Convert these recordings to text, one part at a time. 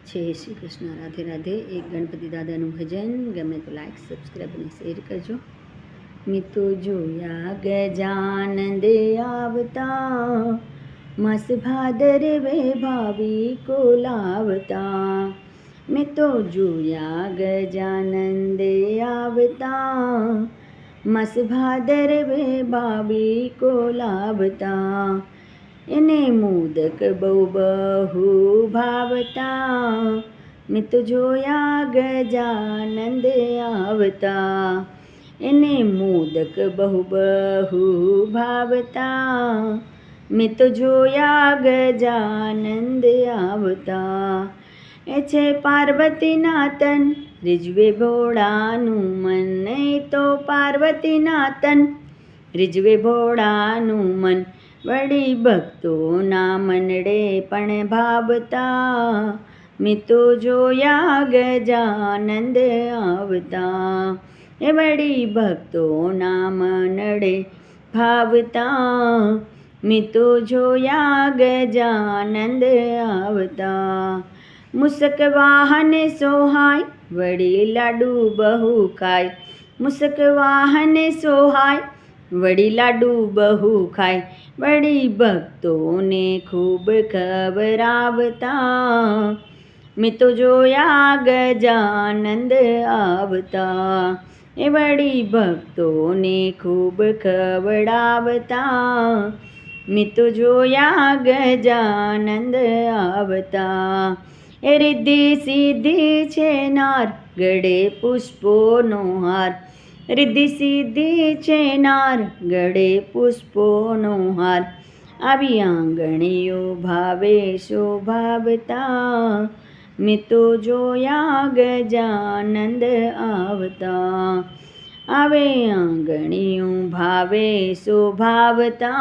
જય શ્રી કૃષ્ણ, રાધે રાધે. એક ગણપતિ દાદાનું ભજન ગમે તો લાઈક, સબસ્ક્રાઈબ અને શેર કરજો. મેં તો જોયા ગજાનંદ આવતા, માસ ભાદરવે ભાવિકો લાવતા. મેં તો જોયા ગજાનંદ આવતા, માસ ભાદરવે ભાવિકો લાવતા. એને મોદક બહુ બહુ ભાવતા, મેં તો જોયા ગજાનંદ આવતા. એને મોદક બહુ બહુ ભાવતા, મેં તો જોયા ગજાનંદ આવતા. એ છે પાર્વતીના તન, રીઝવે ભોળાનું મન. એ તો પાર્વતીના તન, રીઝવે ભોળાનું મન. વળી ભક્તોના મનડે પણ ભાવતા, મેં તો જોયા ગજાનંદ આવતા. એ વળી ભક્તોના મનડે ભાવતા, મેં તો જોયા ગજાનંદ આવતા. મુસક વાહન સોહાય, વળી લાડુ બહુ ખાય. મુસક વાહન સોહાય, વળી લાડુ બહુ ખાય. વળી ભક્તોને ખૂબ ખવરાવતા, મેં તો જોયા ગજાનંદ આવતા. એ વળી ભક્તોને ખૂબ ખવડાવતા, મેં તો જોયા ગજાનંદ આવતા. એ રિદ્ધિ સિદ્ધિ છે નાર, ગળે પુષ્પોનો હાર. રિદ્ધિ સિદ્ધિ છે નાર, ગળે પુષ્પોનો હાર. આવી આંગણીઓ ભાવે શોભાવતા, મેં તો જોયા ગજાનંદ આવતા. આવે આંગણીઓ ભાવે શોભાવતા,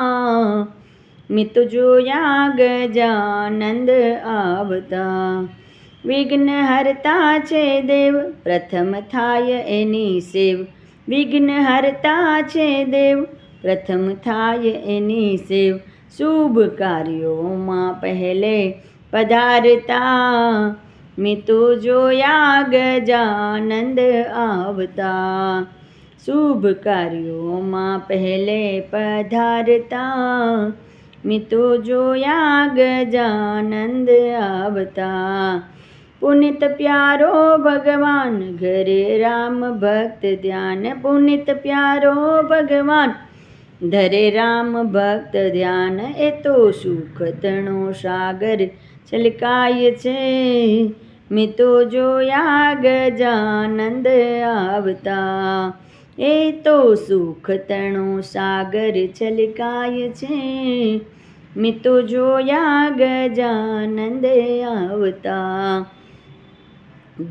મેં તો જોયા ગજાનંદ આવતા. વિઘ્ન હરતા છે દેવ, પ્રથમ થાય એની સેવ. વિઘ્ન હરતા છે દેવ, પ્રથમ થાય એની સેવ. શુભ કાર્યોમાં પહેલે પધારતા, મેં તો જોયા ગજાનંદ આવતા. શુભ કાર્યોમાં પહેલે પધારતા, મેં તો જોયા ગજાનંદ આવતા. પુનિત પ્યારો ભગવાન, ઘરે રામ ભક્ત ધ્યાન. પુનિત પ્યારો ભગવાન, ધરે રામ ભક્ત ધ્યાન. એ તો સુખતણો સાગર છલકાય છે, મેં તો જોયા ગજાનંદ આવતા. એ તો સુખતણો સાગર છલકાય છે, મેં તો જોયા ગજાનંદ આવતા.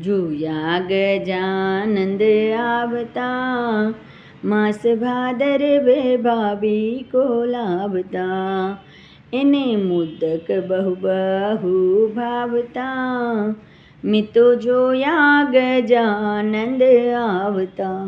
જોયા ગજાનંદ આવતા, માસ ભાદરવે ભાવિકો લાવતા. એને મોદક બહુ બહુ ભાવતા, મેં તો જોયા ગજાનંદ આવતા.